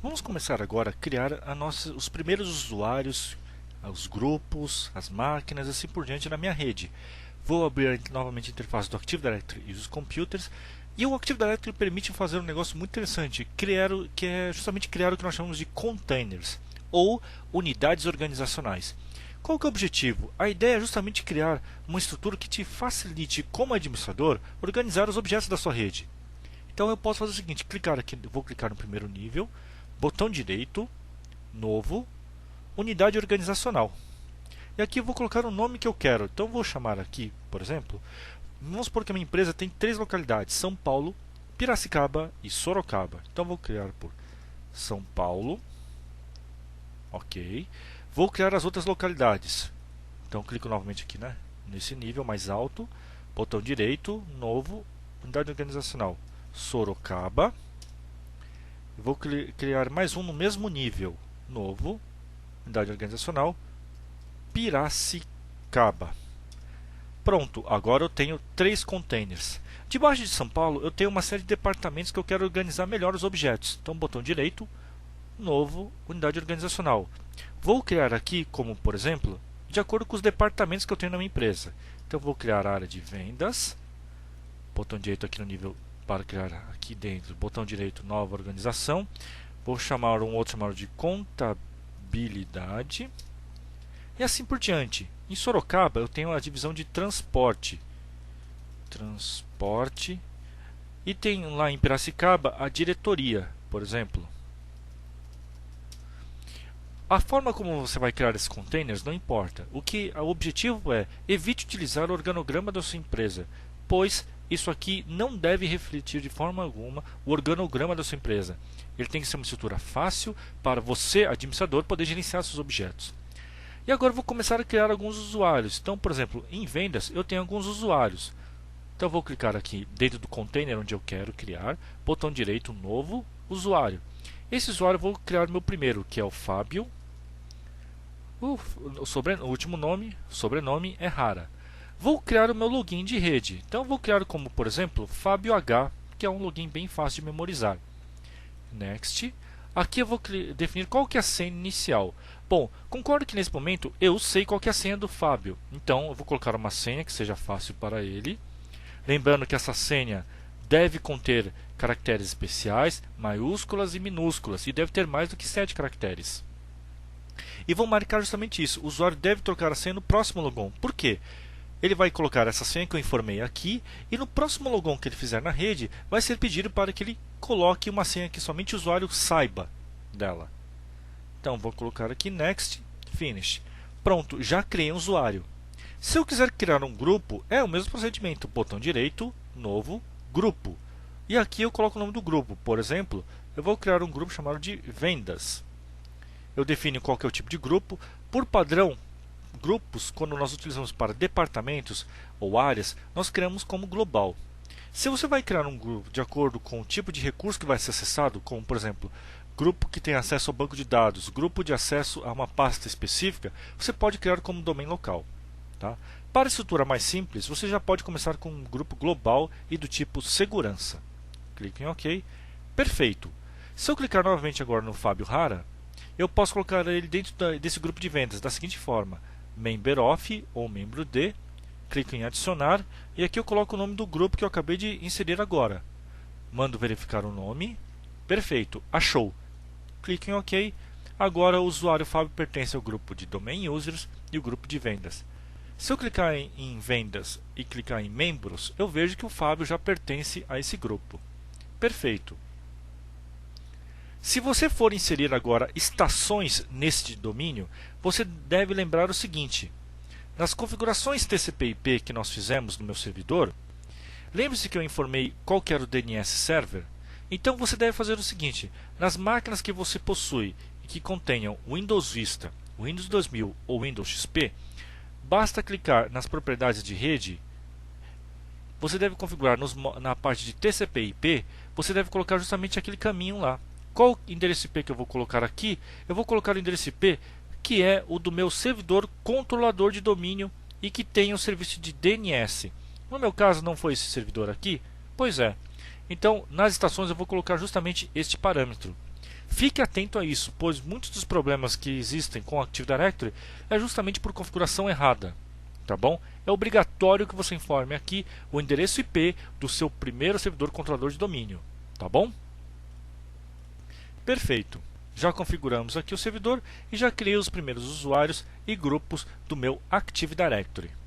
Vamos começar agora a criar os primeiros usuários, os grupos, as máquinas e assim por diante na minha rede. Vou abrir novamente a interface do Active Directory e os computers. E o Active Directory permite fazer um negócio muito interessante, que é justamente criar o que nós chamamos de containers, ou unidades organizacionais. Qual que é o objetivo? A ideia é justamente criar uma estrutura que te facilite, como administrador, organizar os objetos da sua rede. Então eu posso fazer o seguinte, clicar aqui, vou clicar no primeiro nível, botão direito, novo, unidade organizacional. E aqui eu vou colocar o nome que eu quero. Então eu vou chamar aqui, por exemplo, vamos supor que a minha empresa tem 3 localidades, São Paulo, Piracicaba e Sorocaba. Então eu vou criar por São Paulo, ok. Vou criar as outras localidades. Então clico novamente aqui, nesse nível mais alto, botão direito, novo, unidade organizacional, Sorocaba. Vou criar mais um no mesmo nível, novo, unidade organizacional, Piracicaba. Pronto, agora eu tenho 3 containers. Debaixo de São Paulo eu tenho uma série de departamentos que eu quero organizar melhor os objetos. Então, botão direito, novo, unidade organizacional. Vou criar aqui, como por exemplo, de acordo com os departamentos que eu tenho na minha empresa. Então, vou criar a área de vendas, botão direito aqui no nível para criar aqui dentro, botão direito, nova organização. Vou chamar um outro chamado de contabilidade. E assim por diante. Em Sorocaba eu tenho a divisão de transporte. E tem lá em Piracicaba a diretoria, por exemplo. A forma como você vai criar esses containers não importa. O objetivo é evite utilizar o organograma da sua empresa, pois isso aqui não deve refletir de forma alguma o organograma da sua empresa. Ele tem que ser uma estrutura fácil para você, administrador, poder gerenciar seus objetos. E agora eu vou começar a criar alguns usuários. Então, por exemplo, em vendas eu tenho alguns usuários. Então eu vou clicar aqui dentro do container onde eu quero criar, botão direito, novo, usuário. Esse usuário eu vou criar o meu primeiro, que é o Fábio. O último nome, sobrenome é Rara. Vou criar o meu login de rede. Então vou criar como, por exemplo, Fábio H, que é um login bem fácil de memorizar. Next. Aqui eu vou definir qual que é a senha inicial. Bom, concordo que nesse momento eu sei qual que é a senha do Fábio. Então eu vou colocar uma senha que seja fácil para ele. Lembrando que essa senha deve conter caracteres especiais, maiúsculas e minúsculas, e deve ter mais do que 7 caracteres. E vou marcar justamente isso. O usuário deve trocar a senha no próximo logon. Por quê? Ele vai colocar essa senha que eu informei aqui, e no próximo logon que ele fizer na rede, vai ser pedido para que ele coloque uma senha que somente o usuário saiba dela. Então vou colocar aqui Next, Finish. Pronto, já criei um usuário. Se eu quiser criar um grupo, é o mesmo procedimento. Botão direito, novo, grupo. E aqui eu coloco o nome do grupo. Por exemplo, eu vou criar um grupo chamado de vendas. Eu defino qual que é o tipo de grupo. Por padrão, grupos, quando nós utilizamos para departamentos ou áreas, nós criamos como global. Se você vai criar um grupo de acordo com o tipo de recurso que vai ser acessado, como por exemplo, grupo que tem acesso ao banco de dados, grupo de acesso a uma pasta específica, você pode criar como domain local. Tá? Para a estrutura mais simples, você já pode começar com um grupo global e do tipo segurança. Clique em OK. Perfeito. Se eu clicar novamente agora no Fábio Rara, eu posso colocar ele dentro desse grupo de vendas da seguinte forma: member of ou membro de, clico em adicionar e aqui eu coloco o nome do grupo que eu acabei de inserir agora. Mando verificar o nome. Perfeito, achou. Clique em OK. Agora o usuário Fábio pertence ao grupo de Domain Users e o grupo de vendas. Se eu clicar em vendas e clicar em membros, eu vejo que o Fábio já pertence a esse grupo. Perfeito. Se você for inserir agora estações neste domínio, você deve lembrar o seguinte: nas configurações TCP/IP que nós fizemos no meu servidor, lembre-se que eu informei qual que era o DNS Server. Então você deve fazer o seguinte: nas máquinas que você possui e que contenham Windows Vista, Windows 2000 ou Windows XP, basta clicar nas propriedades de rede. Você deve configurar na parte de TCP/IP, você deve colocar justamente aquele caminho lá. Qual endereço IP que eu vou colocar aqui? Eu vou colocar o endereço IP que é o do meu servidor controlador de domínio e que tem o serviço de DNS. No meu caso não foi esse servidor aqui? Pois é. Então nas estações eu vou colocar justamente este parâmetro. Fique atento a isso, pois muitos dos problemas que existem com o Active Directory é justamente por configuração errada. Tá bom? É obrigatório que você informe aqui o endereço IP do seu primeiro servidor controlador de domínio. Tá bom? Perfeito. Já configuramos aqui o servidor e já criei os primeiros usuários e grupos do meu Active Directory.